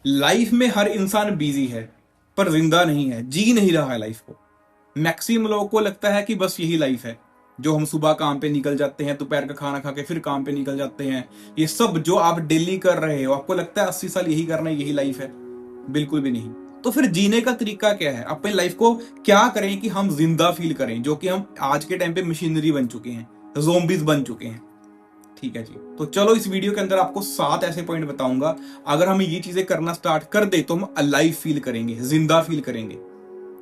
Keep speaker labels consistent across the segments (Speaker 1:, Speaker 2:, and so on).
Speaker 1: Life में हर इंसान busy है पर जिंदा नहीं है, जी नहीं रहा है लाइफ को। मैक्सिमम लोगों को लगता है कि बस यही लाइफ है, जो हम सुबह काम पे निकल जाते हैं, दोपहर का खाना खा के फिर काम पे निकल जाते हैं। ये सब जो आप डेली कर रहे हो, आपको लगता है 80 साल यही करना है, यही लाइफ है। बिल्कुल भी नहीं। तो फिर जीने का तरीका क्या है? अपनी लाइफ को क्या करें कि हम जिंदा फील करें, जो कि हम आज के टाइम पे मशीनरी बन चुके हैं, जोम्बीज बन चुके हैं। ठीक है जी, तो चलो इस वीडियो के अंदर आपको 7 ऐसे पॉइंट बताऊंगा। अगर हम ये चीजें करना स्टार्ट कर दे तो हम अलाइव फील करेंगे, जिंदा फील करेंगे।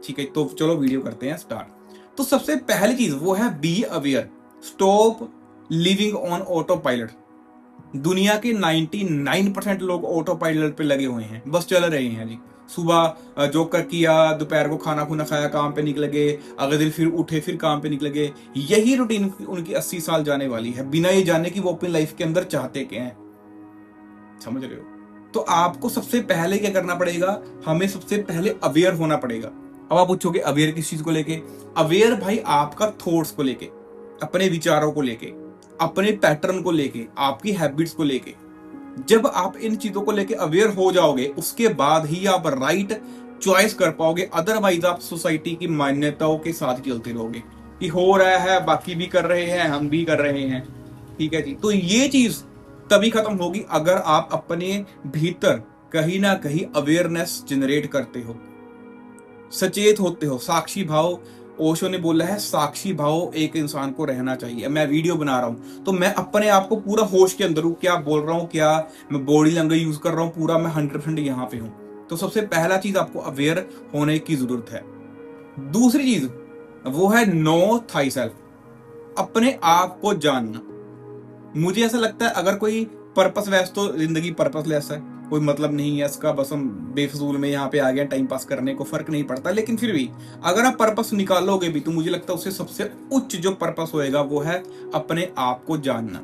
Speaker 1: ठीक है, तो चलो वीडियो करते हैं स्टार्ट। तो सबसे पहली चीज वो है be aware, stop living on auto pilot. दुनिया के 99% लोग ऑटो पायलट पे लगे हुए हैं, बस चल रहे हैं जी। सुबह जो कर किया, दोपहर को खाना खुना खाया, काम पे निकल गए, अगले दिन फिर उठे, फिर काम पे निकल गए। यही रूटीन उनकी 80 साल जाने वाली है, बिना ये जाने कि वो अपनी लाइफ के अंदर चाहते क्या है। समझ रहे हो? तो आपको सबसे पहले क्या करना पड़ेगा? हमें सबसे पहले अवेयर होना पड़ेगा। अब आप पूछोगे अवेयर किस चीज को लेके? अवेयर भाई आपका थॉट्स को लेके, अपने विचारों को लेके, अपने पैटर्न को लेके, आपकी हैबिट्स को लेके। जब आप इन चीजों को लेके अवेयर हो जाओगे, उसके बाद ही आप राइट चॉइस कर पाओगे। अदरवाइज आप सोसाइटी की मान्यताओं के साथ चलते रहोगे कि हो रहा है, बाकी भी कर रहे हैं, हम भी कर रहे हैं। ठीक है जी, तो ये चीज तभी खत्म होगी अगर आप अपने भीतर कहीं ना कहीं अवेयरनेस जनरेट करते हो, सचेत होते हो। साक्षी भाव, ओशो ने बोला है साक्षी भाव एक इंसान को रहना चाहिए। मैं वीडियो बना रहा हूं तो मैं अपने आप को पूरा होश के अंदर हूं, क्या बोल रहा हूं, क्या मैं बॉडी लैंग्वेज यूज कर रहा हूं, पूरा मैं 100% यहाँ पे हूं। तो सबसे पहला चीज आपको अवेयर होने की जरूरत है। दूसरी चीज वो है नो थाई सेल्फ, अपने आप को जानना। मुझे ऐसा लगता है अगर कोई पर्पस वैस, तो जिंदगी पर्पसलेस है, कोई मतलब नहीं है इसका, बस हम बेफजूल में यहाँ पे आ गए टाइम पास करने को, फर्क नहीं पड़ता। लेकिन फिर भी अगर आप पर्पस निकालोगे भी तो मुझे लगता है उससे सबसे उच्च जो पर्पस होएगा वो है अपने आप को जानना।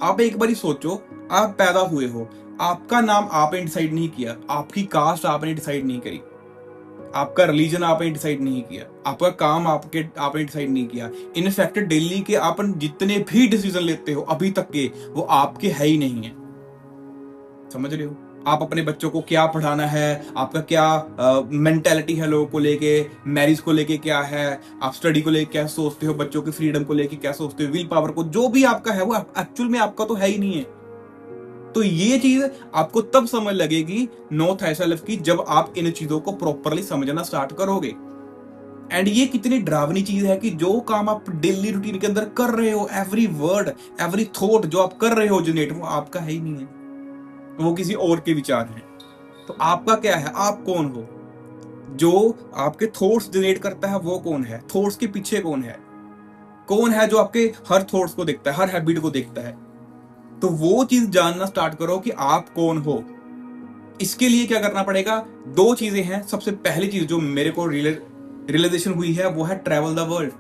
Speaker 1: आप एक बार सोचो, आप पैदा हुए हो, आपका नाम आपने डिसाइड नहीं किया, आपकी कास्ट आपने डिसाइड नहीं करी, आपका रिलीजन आपने डिसाइड नहीं किया, आपका काम आपने डिसाइड नहीं किया। इनफैक्ट दिल्ली के आप जितने भी डिसीजन लेते हो अभी तक के, वो आपके है ही नहीं है। समझ रहे हो? आप अपने बच्चों को क्या पढ़ाना है, आपका क्या मेंटेलिटी है लोगों को लेके, मैरिज को लेके क्या है, आप स्टडी को लेके क्या सोचते हो, बच्चों की फ्रीडम को लेके क्या सोचते हो, विल पावर को, जो भी आपका है वो एक्चुअल में आपका तो है ही नहीं है। तो ये चीज आपको तब समझ लगेगी नो थाई सेल्फ की, जब आप इन चीजों को प्रॉपरली समझना स्टार्ट करोगे। एंड ये कितनी डरावनी चीज है कि जो काम आप डेली रूटीन के अंदर कर रहे हो, एवरी वर्ड एवरी थॉट जो आप कर रहे हो जनरेट, वो आपका है ही नहीं है, वो किसी और के विचार हैं। तो आपका क्या है? आप कौन हो? जो आपके थॉट्स जनरेट करता है वो कौन है? थॉट्स के पीछे कौन है? कौन है जो आपके हर थॉट्स को देखता है, हर हैबिट को देखता है? तो वो चीज जानना स्टार्ट करो कि आप कौन हो। इसके लिए क्या करना पड़ेगा? 2 चीजें हैं। सबसे पहली चीज जो मेरे को रियलाइजेशन हुई है वो है ट्रैवल द वर्ल्ड।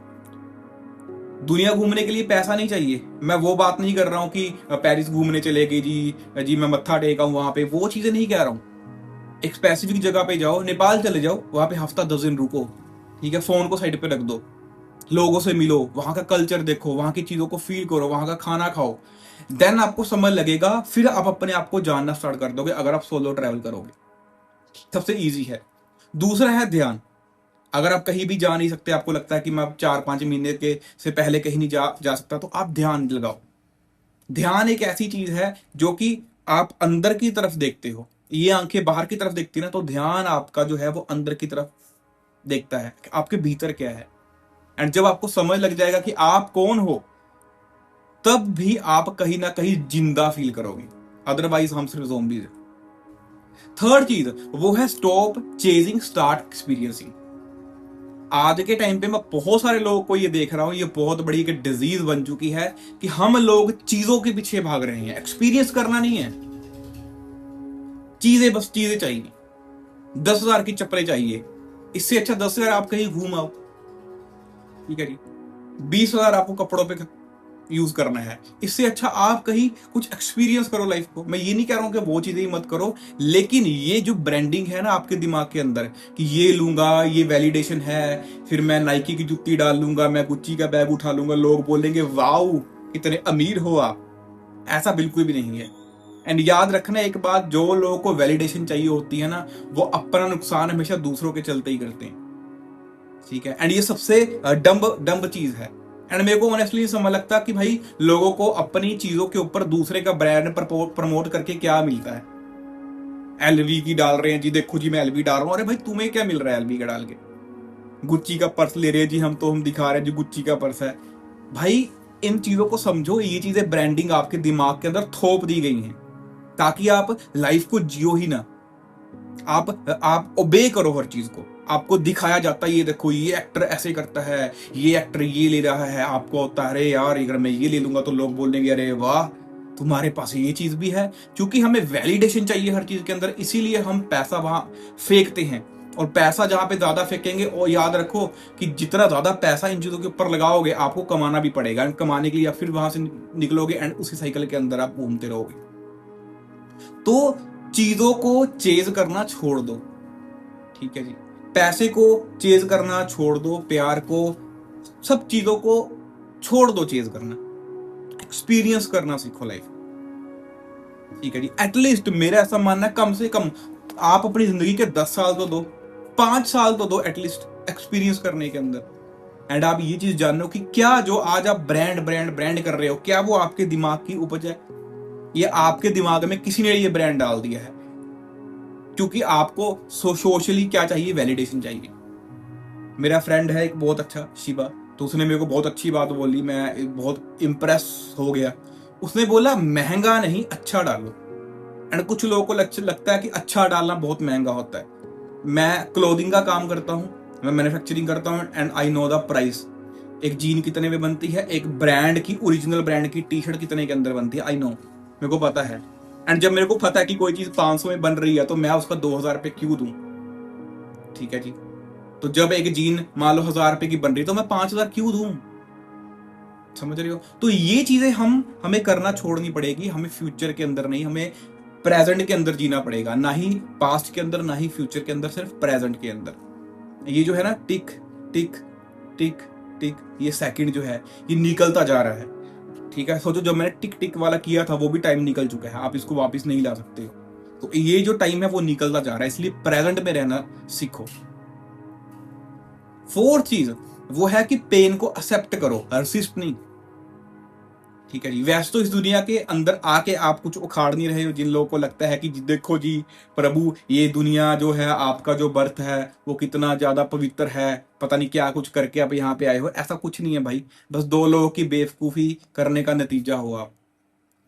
Speaker 1: दुनिया घूमने के लिए पैसा नहीं चाहिए। मैं वो बात नहीं कर रहा हूं कि पेरिस घूमने चले गए जी मैं मत्था टेका हूं वहां पे, वो चीजें नहीं कह रहा हूं। एक स्पेसिफिक जगह पे जाओ, नेपाल चले जाओ, वहां पे हफ्ता 10 दिन रुको। ठीक है, फोन को साइड पे रख दो, लोगों से मिलो, वहां का कल्चर देखो, वहां की चीजों को फील करो, वहां का खाना खाओ। देन आपको समझ लगेगा, फिर आप अपने आप को जानना स्टार्ट कर दोगे अगर आप सोलो ट्रैवल करोगे। सबसे इजी है। दूसरा है ध्यान। अगर आप कहीं भी जा नहीं सकते, आपको लगता है कि मैं 4-5 महीने के से पहले कहीं नहीं जा सकता, तो आप ध्यान लगाओ। ध्यान एक ऐसी चीज है जो कि आप अंदर की तरफ देखते हो। ये आंखें बाहर की तरफ देखती ना, तो ध्यान आपका जो है वो अंदर की तरफ देखता है, आपके भीतर क्या है। एंड जब आपको समझ लग जाएगा कि आप कौन हो, तब भी आप कहीं ना कहीं जिंदा फील करोगे। अदरवाइज हम सिर्फ ज़ॉम्बीज हैं। थर्ड चीज वो है स्टॉप चेजिंग, स्टार्ट एक्सपीरियंसिंग। आज के टाइम पे मैं बहुत सारे लोगों को ये देख रहा हूं, ये बहुत बड़ी एक डिजीज बन चुकी है कि हम लोग चीजों के पीछे भाग रहे हैं, एक्सपीरियंस करना नहीं है। चीजें, बस चीजें चाहिए। 10,000 की चप्पलें चाहिए, इससे अच्छा 10,000 आप कहीं घूम आओ। ठीक है जी, 20,000 आपको कपड़ों पे यूज करना है, इससे अच्छा आप कहीं कुछ एक्सपीरियंस करो लाइफ को। मैं ये नहीं कह रहा हूं कि वो चीजें ही मत करो, लेकिन ये जो ब्रांडिंग है ना आपके दिमाग के अंदर कि ये लूंगा, ये वैलिडेशन है, फिर मैं नाइकी की जुत्ती डाल लूंगा, मैं गुच्ची का बैग उठा लूंगा, लोग बोलेंगे वाओ कितने अमीर हो आप, ऐसा बिल्कुल भी नहीं है। एंड याद रखना एक बात, जो लोगों को वैलिडेशन चाहिए होती है ना, वो अपना नुकसान हमेशा दूसरों के चलते ही करते हैं, ठीक है। एंड ये सबसे डम्ब डम्ब चीज है। एंड मेरे को ऑनेस्टली समझ लगता है कि भाई लोगों को अपनी चीजों के ऊपर दूसरे का ब्रांड प्रमोट करके क्या मिलता है। एलवी की डाल रहे हैं जी, देखो जी मैं एलवी डाल रहा हूँ, अरे भाई तुम्हें क्या मिल रहा है एलवी का डाल के। गुच्ची का पर्स ले रहे हैं जी, हम दिखा रहे हैं जी गुच्ची का पर्स है। भाई इन चीजों को समझो, ये चीजें ब्रांडिंग आपके दिमाग के अंदर थोप दी गई हैं ताकि आप लाइफ को जियो ही ना, आप ओबे करो हर चीज को। आपको दिखाया जाता है ये देखो ये एक्टर ऐसे करता है, ये एक्टर ये ले रहा है, आपको होता है अरे यार अगर मैं ये ले लूंगा तो लोग बोलेंगे अरे वाह तुम्हारे पास ये चीज भी है। क्योंकि हमें वैलिडेशन चाहिए हर चीज के अंदर, इसीलिए हम पैसा वहां फेंकते हैं। और पैसा जहां पे ज्यादा फेंकेंगे, और याद रखो कि जितना ज्यादा पैसा इन चीजों के ऊपर लगाओगे आपको कमाना भी पड़ेगा, एंड कमाने के लिए आप फिर वहां से निकलोगे एंड उसी साइकिल के अंदर आप घूमते रहोगे। तो चीजों को चेज करना छोड़ दो, ठीक है जी। पैसे को चेज करना छोड़ दो, प्यार को, सब चीजों को छोड़ दो चेज करना, एक्सपीरियंस करना सीखो लाइफ, ठीक है जी। एटलीस्ट मेरा ऐसा मानना है कम से कम आप अपनी जिंदगी के 10 साल तो दो, 5 साल तो दो एटलीस्ट एक्सपीरियंस करने के अंदर। एंड आप ये चीज जानो कि क्या जो आज आप ब्रांड ब्रांड ब्रांड कर रहे हो, क्या वो आपके दिमाग की उपज है, ये आपके दिमाग में किसी ने ये ब्रांड डाल दिया है। क्योंकि आपको सोशली क्या चाहिए, वैलिडेशन चाहिए। मेरा फ्रेंड है एक बहुत अच्छा, शिवा, तो उसने मेरे को बहुत अच्छी बात बोली, मैं बहुत इंप्रेस हो गया। उसने बोला महंगा नहीं अच्छा डालो। एंड कुछ लोगों को लगता है कि अच्छा डालना बहुत महंगा होता है। मैं क्लोथिंग का काम करता हूँ, मैं मैन्युफैक्चरिंग करता हूँ and I know the price. एक जीन कितने में बनती है, एक ब्रांड की ओरिजिनल ब्रांड की टी शर्ट कितने के अंदर बनती है, आई नो, मेरे को पता है। एंड जब मेरे को पता है कि कोई चीज 500 में बन रही है तो मैं उसका 2000 रुपये क्यों दूं, ठीक है जी। तो जब एक जीन मान लो 1000 रुपए की बन रही है तो मैं 5000 क्यों दूं, समझ रहे हो। तो ये चीजें हमें करना छोड़नी पड़ेगी। हमें फ्यूचर के अंदर नहीं, हमें प्रेजेंट के अंदर जीना पड़ेगा, ना ही पास्ट के अंदर ना ही फ्यूचर के अंदर, सिर्फ प्रेजेंट के अंदर। ये जो है ना टिक टिक टिक टिक, ये सेकंड जो है ये निकलता जा रहा है, ठीक है। सोचो जब मैंने टिक टिक वाला किया था वो भी टाइम निकल चुका है, आप इसको वापस नहीं ला सकते हो। तो ये जो टाइम है वो निकलता जा रहा है, इसलिए प्रेजेंट में रहना सीखो। फोर्थ चीज वो है कि पेन को एक्सेप्ट करो, रेसिस्ट नहीं, ठीक है जी। वैसे तो इस दुनिया के अंदर आके आप कुछ उखाड़ नहीं रहे हो। जिन लोगों को लगता है कि देखो जी प्रभु ये दुनिया जो है, आपका जो बर्थ है वो कितना ज्यादा पवित्र है, पता नहीं क्या कुछ करके आप यहाँ पे आए हो, ऐसा कुछ नहीं है भाई। बस दो लोगों की बेवकूफी करने का नतीजा हो आप,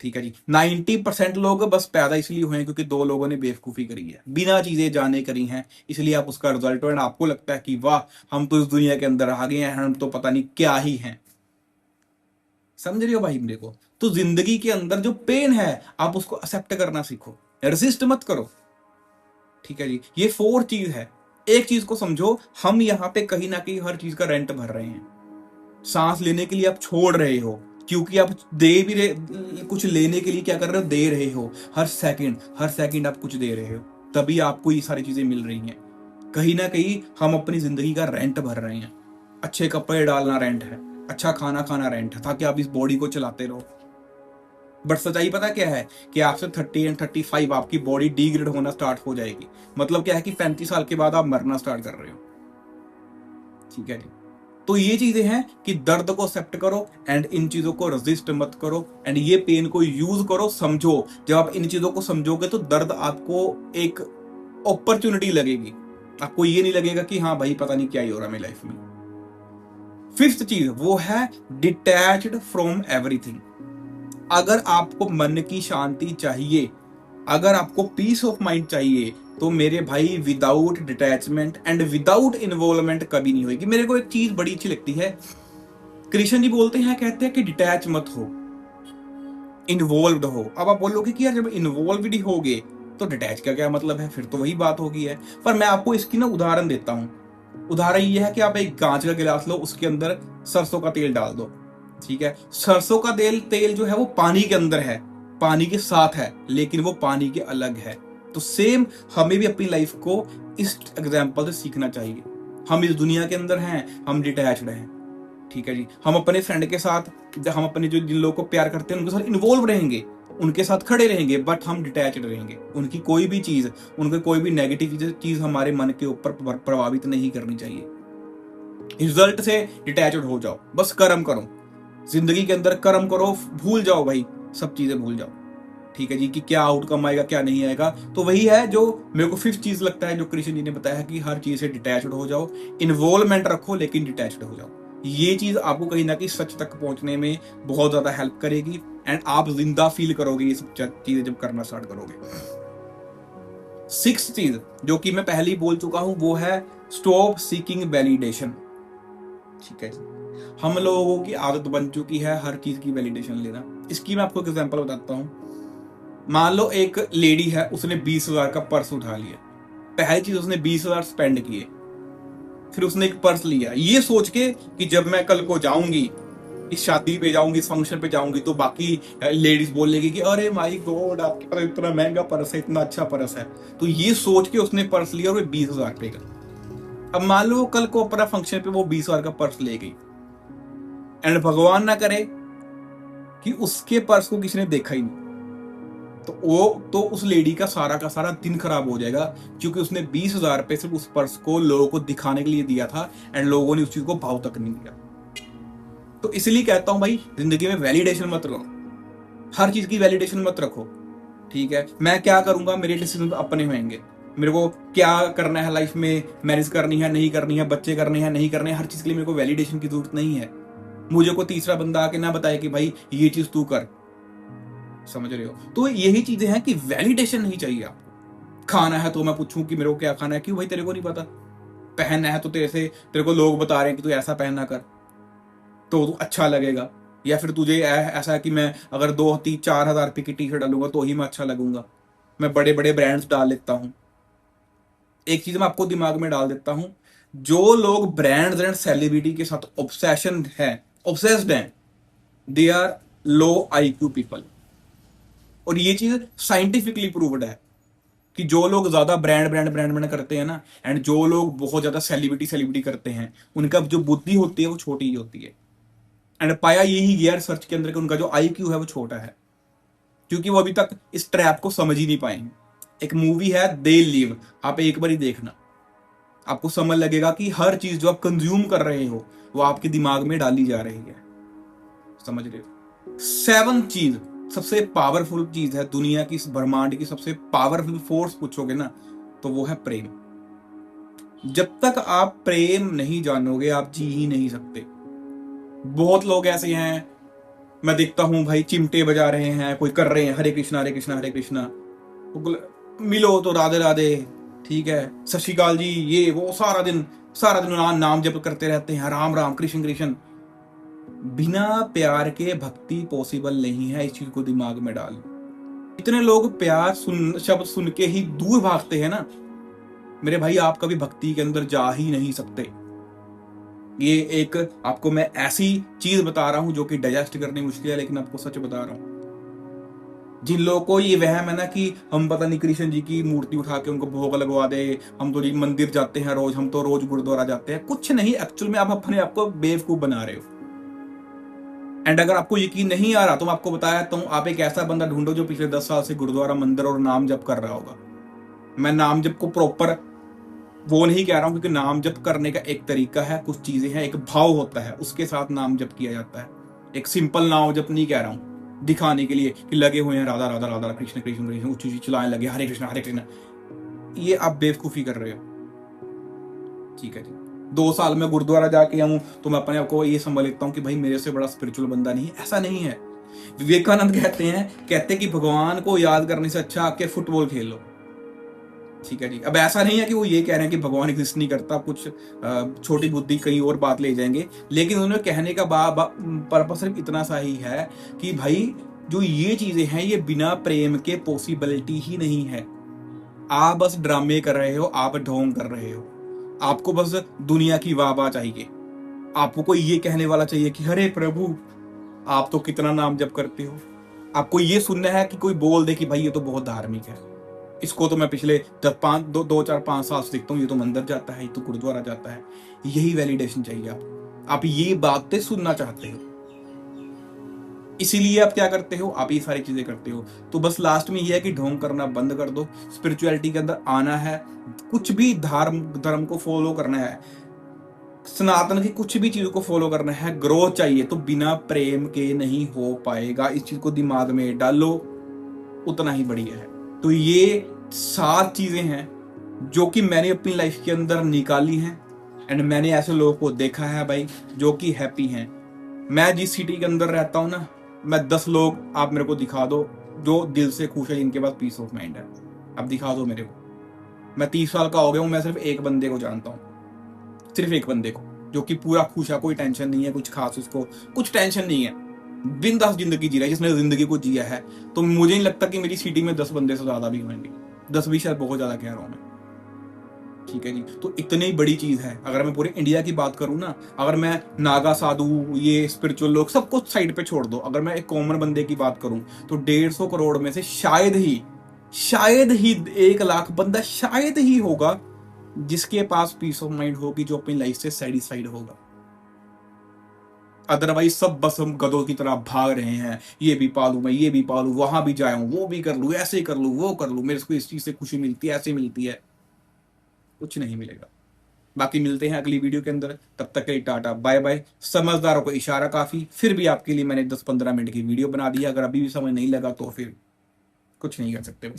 Speaker 1: ठीक है जी। 90% लोग बस पैदा इसलिए हुए हैं क्योंकि दो लोगों ने बेवकूफी करी है, बिना चीजें जाने करी हैं, इसलिए आप उसका रिजल्ट हो। एंड आपको लगता है कि वाह हम तो इस दुनिया के अंदर आ गए हैं, हम तो पता नहीं क्या ही हैं, समझ रहे हो भाई मेरे को। तो जिंदगी के अंदर जो पेन है आप उसको एक्सेप्ट करना सीखो, रेसिस्ट मत करो, ठीक है जी। ये 4 चीज है। एक चीज को समझो, हम यहाँ पे कहीं ना कहीं हर चीज का रेंट भर रहे हैं। सांस लेने के लिए आप छोड़ रहे हो, क्योंकि आप दे भी रहे, कुछ लेने के लिए क्या कर रहे हो, दे रहे हो। हर सेकंड आप कुछ दे रहे हो, तभी आपको ये सारी चीजें मिल रही हैं। कहीं ना कहीं हम अपनी जिंदगी का रेंट भर रहे हैं। अच्छे कपड़े डालना रेंट है, अच्छा खाना खाना रेंट है, ताकि आप इस बॉडी को चलाते रहो। बट सच्चाई पता क्या है कि आपसे 30 एंड 35 आपकी बॉडी डिग्रेड होना स्टार्ट हो जाएगी। मतलब क्या है कि 35 साल के बाद आप मरना स्टार्ट कर रहे हो, ठीक है जी। तो ये चीजें हैं कि दर्द को एक्सेप्ट करो एंड इन चीजों को रेजिस्ट मत करो, एंड ये पेन को यूज करो, समझो। जब आप इन चीजों को समझोगे तो दर्द आपको एक अपॉर्चुनिटी लगेगी, आपको ये नहीं लगेगा कि हाँ भाई पता नहीं क्या ही हो रहा है मेरी लाइफ में। 5th चीज वो है डिटैच्ड फ्रॉम एवरीथिंग। अगर आपको मन की शांति चाहिए, अगर आपको पीस ऑफ माइंड चाहिए, तो मेरे भाई without detachment and without involvement कभी नहीं होगी। मेरे को एक चीज बड़ी अच्छी लगती है, कृष्ण जी बोलते हैं, कहते हैं कि डिटैच मत हो, इन्वॉल्व हो। अब आप बोलोगे कि यार जब इन्वॉल्व ही होगे तो डिटैच का क्या मतलब है, फिर तो वही बात होगी है। पर मैं आपको इसकी ना उदाहरण देता हूं। उदाहरण ये है कि आप एक कांच का गिलास लो, उसके अंदर सरसों का तेल डाल दो, ठीक है। सरसों का तेल जो है वो पानी के अंदर है, पानी के साथ है, लेकिन वो पानी के अलग है। तो सेम हमें भी अपनी लाइफ को इस एग्जाम्पल से सीखना चाहिए। हम इस दुनिया के अंदर हैं, हम डिटैच्ड हैं, ठीक है जी। हम अपने फ्रेंड के साथ, हम अपने जो जिन लोगों को प्यार करते हैं उनके साथ इन्वॉल्व रहेंगे, उनके साथ खड़े रहेंगे, बट हम डिटैच्ड रहेंगे। उनकी कोई भी चीज, उनकी कोई भी नेगेटिव चीज हमारे मन के ऊपर प्रभावित नहीं करनी चाहिए। रिजल्ट से डिटैच्ड हो जाओ, बस कर्म करो, जिंदगी के अंदर कर्म करो, भूल जाओ भाई, सब चीजें भूल जाओ। ठीक है जी, कि क्या आउटकम आएगा क्या नहीं आएगा। तो वही है जो मेरे को फिफ्थ चीज लगता है जो कृष्ण जी ने बताया, कि हर चीज से डिटैच्ड हो जाओ, इन्वॉल्वमेंट रखो लेकिन डिटैच्ड हो जाओ। ये चीज आपको कहीं ना कहीं सच तक पहुंचने में बहुत ज्यादा हेल्प करेगी, एंड आप जिंदा फील करोगे ये सब चीजें जब करना स्टार्ट करोगे। सिक्स चीज जो कि मैं पहले ही बोल चुका हूं, वो है स्टॉप सीकिंग वैलिडेशन। ठीक है, हम लोगों की आदत बन चुकी है हर चीज की वैलिडेशन लेना। इसकी मैं आपको एक एग्जांपल बताता हूं। मान लो एक लेडी है, उसने 20,000 का पर्स उठा लिया। पहली चीज उसने 20,000 स्पेंड किए, फिर उसने एक पर्स लिया ये सोच के कि जब मैं कल को जाऊंगी, इस शादी पे जाऊंगी, इस फंक्शन पे जाऊंगी, तो बाकी लेडीज बोलेगी कि अरे माई गॉड आपके पास इतना महंगा पर्स है, इतना अच्छा पर्स है। तो ये सोच के उसने पर्स लिया और वो 20,000 पे गया। अब मान लो कल को अपना फंक्शन पे वो 20,000 का पर्स ले गई, एंड भगवान ना करे कि उसके पर्स को किसी ने देखा ही नहीं, तो उस लेडी का सारा दिन खराब हो जाएगा, क्योंकि उसने 20,000 पे सिर्फ उस पर्स को लोगों को दिखाने के लिए दिया था, एंड लोगों ने उस चीज को भाव तक नहीं दिया। तो इसलिए कहता हूं भाई, जिंदगी में वैलिडेशन मत रखो, हर चीज की वैलिडेशन मत रखो। ठीक है, मैं क्या करूंगा, मेरे डिसीजन अपने होंगे, मेरे को क्या करना है लाइफ में, मैरिज करनी है नहीं करनी है, बच्चे करने हैं नहीं करने हैं, हर चीज के लिए मेरे को वैलिडेशन की जरूरत नहीं है। मुझे को तीसरा बंदा आके ना बताए कि भाई ये चीज तू कर। समझ रहे हो? तो यही चीजें हैं कि वैलिडेशन नहीं चाहिए आपको। खाना है तो मैं पूछूं कि मेरे को क्या खाना है, क्यों भाई तेरे को नहीं पता। पहनना है तो तेरे को लोग बता रहे हैं कि तू ऐसा पहनना कर तो अच्छा लगेगा, या फिर तुझे ऐसा है कि मैं अगर 2-3-4 हज़ार रुपए की टी शर्ट डालूंगा तो ही मैं अच्छा लगूंगा। मैं बड़े बड़े ब्रांड्स डाल लेता हूं। एक चीज मैं आपको दिमाग में डाल देता हूं, जो लोग ब्रांड्स एंड सेलिब्रिटी के साथ ऑब्सेस्ड हैं, they are low IQ people. और ये चीज साइंटिफिकली प्रूव्ड है कि जो लोग ज्यादा ब्रांड करते हैं ना, एंड जो लोग बहुत ज्यादा सेलिब्रिटी करते हैं, उनका जो बुद्धि होती है वो छोटी ही होती है। एंड पाया यही गया रिसर्च के अंदर कि उनका जो IQ है वो छोटा है, क्योंकि वो अभी तक इस ट्रैप को समझ ही नहीं पाए हैं। एक मूवी है दे लिव, आप एक बार ही देखना, आपको समझ लगेगा कि हर चीज जो आप कंज्यूम कर रहे हो वो आपके दिमाग में डाली जा रही है। समझ रहे हो? 7 चीज, सबसे पावरफुल चीज है दुनिया की, इस ब्रह्मांड की सबसे पावरफुल फोर्स पूछोगे ना, तो वो है प्रेम। जब तक आप प्रेम नहीं जानोगे आप जी ही नहीं सकते। बहुत लोग ऐसे हैं, मैं देखता हूं भाई, चिमटे बजा रहे हैं, कोई कर रहे हैं हरे कृष्णा हरे कृष्णा हरे कृष्णा, मिलो तो राधे राधे, ठीक है, सत श्री अकाल जी, ये वो, सारा दिन नाम जप करते रहते हैं, राम राम कृष्ण कृष्ण। बिना प्यार के भक्ति पॉसिबल नहीं है, इस चीज को दिमाग में डाल। इतने लोग शब्द सुन के ही दूर भागते हैं ना, मेरे भाई आप कभी भक्ति के अंदर जा ही नहीं सकते। ये एक आपको मैं ऐसी चीज बता रहा हूं जो कि डाइजेस्ट करनी मुश्किल है, लेकिन आपको सच बता रहा हूं। जिन लोगों को ये वहम है ना कि हम पता नहीं कृष्ण जी की मूर्ति उठा के उनको भोग लगवा दे, हम तो जी मंदिर जाते हैं रोज, हम तो रोज गुरुद्वारा जाते हैं, कुछ नहीं, एक्चुअल में आप अपने आप को बेवकूफ बना रहे हो। एंड अगर आपको यकीन नहीं आ रहा तो मैं आपको बताया तो आप एक ऐसा बंदा ढूंढो जो पिछले 10 साल से गुरुद्वारा, मंदिर और नाम जप कर रहा होगा। मैं नाम जप को प्रॉपर वो नहीं कह रहा हूं, क्योंकि नाम जप करने का एक तरीका है, कुछ चीजें हैं, एक भाव होता है, उसके साथ नाम जप किया जाता है। एक सिंपल नाम जप नहीं कह रहा हूं दिखाने के लिए कि लगे हुए हैं राधा राधा राधा कृष्ण कृष्ण कृष्ण, ऊंची चलाने लगे हरे कृष्ण, ये आप बेवकूफी कर रहे हो। ठीक है जी, 2 साल में गुरुद्वारा जाके आऊं तो मैं अपने आप को ये समझ लेता हूं कि भाई मेरे से बड़ा स्पिरिचुअल बंदा नहीं है, ऐसा नहीं है। विवेकानंद कहते कि भगवान को याद करने से अच्छा आके फुटबॉल खेल लो। ठीक है जी, अब ऐसा नहीं है कि वो ये कह रहे हैं कि भगवान एग्जिस्ट नहीं करता, कुछ छोटी बुद्धि कहीं और बात ले जाएंगे, लेकिन उन्होंने कहने का पर्पस सिर्फ इतना सा ही है कि भाई जो ये चीजें हैं ये बिना प्रेम के पॉसिबिलिटी ही नहीं है। आप बस ड्रामे कर रहे हो, आप ढोंग कर रहे हो, आपको बस दुनिया की वाह चाहिए, आपको कोई ये कहने वाला चाहिए कि हरे प्रभु आप तो कितना नाम जप करते हो। आपको ये सुनना है कि कोई बोल दे कि भाई ये तो बहुत धार्मिक है, इसको तो मैं पिछले 2-4-5 साल से देखता हूँ, ये तो मंदिर जाता है, ये तो गुरुद्वारा जाता है। यही वैलिडेशन चाहिए आप ये बातें सुनना चाहते हो। इसीलिए आप क्या करते हो, आप ये सारी चीजें करते हो। तो बस लास्ट में ये है कि ढोंग करना बंद कर दो, स्पिरिचुअलिटी के अंदर आना है, कुछ भी धर्म को फॉलो करना है, सनातन की कुछ भी चीजों को फॉलो करना है, ग्रोथ चाहिए तो बिना प्रेम के नहीं हो पाएगा। इस चीज को दिमाग में डालो, उतना ही बढ़िया है। तो ये 7 चीजें हैं जो कि मैंने अपनी लाइफ के अंदर निकाली हैं, एंड मैंने ऐसे लोगों को देखा है भाई जो कि हैप्पी हैं। मैं जिस सिटी के अंदर रहता हूं ना, मैं 10 लोग आप मेरे को दिखा दो जो दिल से खुश है, जिनके पास पीस ऑफ माइंड है, आप दिखा दो मेरे को। मैं 30 साल का हो गया हूं, मैं सिर्फ एक बंदे को जानता हूं, सिर्फ एक बंदे को, जो कि पूरा खुश है, कोई टेंशन नहीं है, कुछ खास उसको कुछ टेंशन नहीं है, बिंदास जिंदगी जी रहा है, जिसने जिंदगी को जिया है। तो मुझे नहीं लगता कि मेरी सिटी में 10 बंदे से ज्यादा भी होंगे, 10 भी शायद बहुत ज्यादा कह रहा हूं मैं, ठीक है जी। तो इतनी बड़ी चीज है। अगर मैं पूरे इंडिया की बात करूं ना, अगर मैं नागा साधु, ये स्पिरिचुअल लोग सब कुछ साइड पे छोड़ दो, अगर मैं एक कॉमन बंदे की बात करूं तो 150 करोड़ में से शायद ही 1 लाख बंदा शायद ही होगा जिसके पास पीस ऑफ माइंड होगी, जो अपनी लाइफ से सेटिस्फाइड होगा। अदरवाइज सब बस हम गधों की तरह भाग रहे हैं, ये भी पालू मैं, ये भी पालू, वहां भी जाऊं, वो भी कर लू, ऐसे कर लू, वो कर लू, मेरे को इस चीज से खुशी मिलती है, ऐसे मिलती है, कुछ नहीं मिलेगा। बाकी मिलते हैं अगली वीडियो के अंदर, तब तक के लिए टाटा बाय बाय। समझदारों को इशारा काफी, फिर भी आपके लिए मैंने 10-15 मिनट की वीडियो बना दी है, अगर अभी भी समझ नहीं लगा तो फिर कुछ नहीं कर सकते।